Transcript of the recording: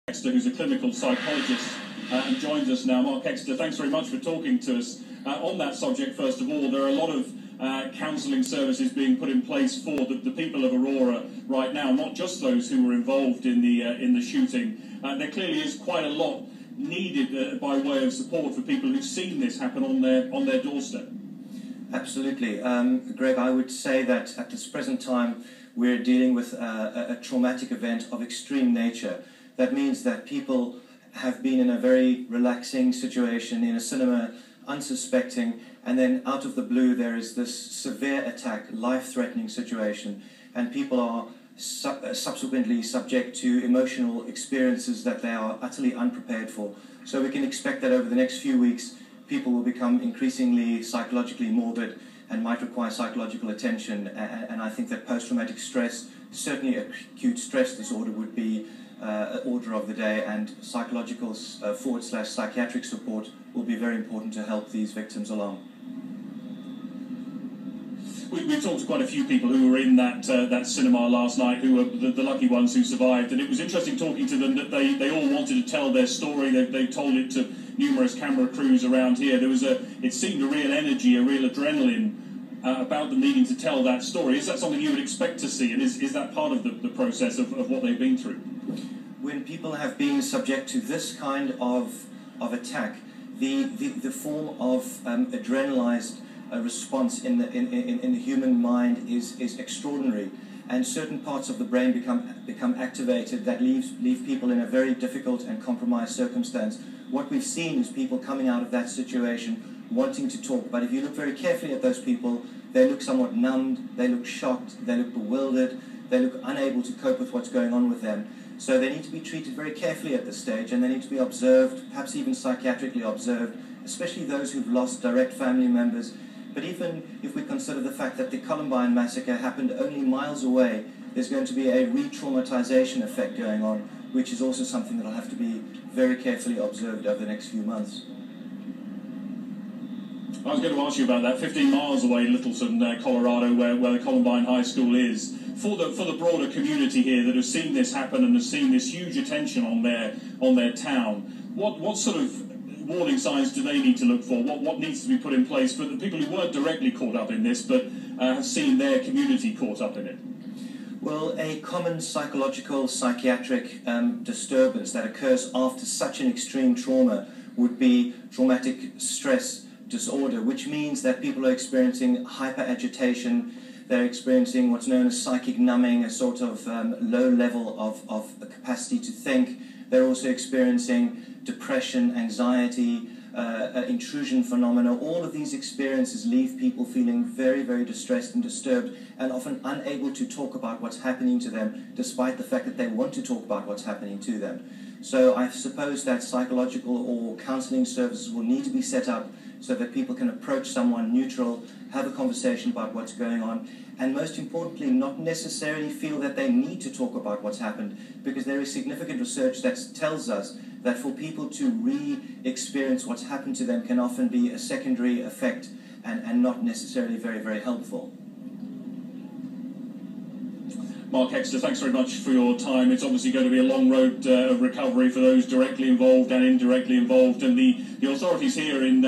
Hekster, who's a clinical psychologist, and joins us now. Marc Hekster, thanks very much for talking to us on that subject. First of all, there are a lot of counselling services being put in place for the people of Aurora right now, not just those who were involved in the shooting. There clearly is quite a lot needed by way of support for people who've seen this happen on their doorstep. Absolutely. Greg, I would say that at this present time we're dealing with a traumatic event of extreme nature. That means that people have been in a very relaxing situation in a cinema, unsuspecting, and then out of the blue there is this severe attack, life-threatening situation, and people are subsequently subject to emotional experiences that they are utterly unprepared for. So we can expect that over the next few weeks people will become increasingly psychologically morbid and might require psychological attention, and I think that post-traumatic stress, certainly acute stress disorder, would be order of the day, and psychological / psychiatric support will be very important to help these victims along. We talked to quite a few people who were in that cinema last night, who were the lucky ones who survived, and it was interesting talking to them that they all wanted to tell their story. They told it to numerous camera crews around here. It seemed a real energy, a real adrenaline about them needing to tell that story. Is that something you would expect to see, and is that part of the process of what they've been through? When people have been subject to this kind of attack, the form of adrenalized response in the human mind is extraordinary, and certain parts of the brain become activated that leave people in a very difficult and compromised circumstance. What we've seen is people coming out of that situation wanting to talk, but if you look very carefully at those people, they look somewhat numbed, they look shocked, they look bewildered, they look unable to cope with what's going on with them. So they need to be treated very carefully at this stage, and they need to be observed, perhaps even psychiatrically observed, especially those who've lost direct family members. But even if we consider the fact that the Columbine massacre happened only miles away, there's going to be a re-traumatization effect going on, which is also something that will have to be very carefully observed over the next few months. I was going to ask you about that. 15 miles away, Littleton, Colorado, where the Columbine High School is. For the broader community here that has seen this happen and has seen this huge attention on their town, what sort of warning signs do they need to look for? What needs to be put in place for the people who weren't directly caught up in this, but have seen their community caught up in it? Well, a common psychological, psychiatric disturbance that occurs after such an extreme trauma would be traumatic stress disorder, which means that people are experiencing hyper-agitation. They're experiencing what's known as psychic numbing, a sort of low level of capacity to think. They're also experiencing depression, anxiety, intrusion phenomena. All of these experiences leave people feeling very, very distressed and disturbed, and often unable to talk about what's happening to them, despite the fact that they want to talk about what's happening to them. So I suppose that psychological or counselling services will need to be set up so that people can approach someone neutral, have a conversation about what's going on, and most importantly, not necessarily feel that they need to talk about what's happened, because there is significant research that tells us that for people to re-experience what's happened to them can often be a secondary effect and not necessarily very, very helpful. Marc Hekster, thanks very much for your time. It's obviously going to be a long road of recovery for those directly involved and indirectly involved, and the authorities here in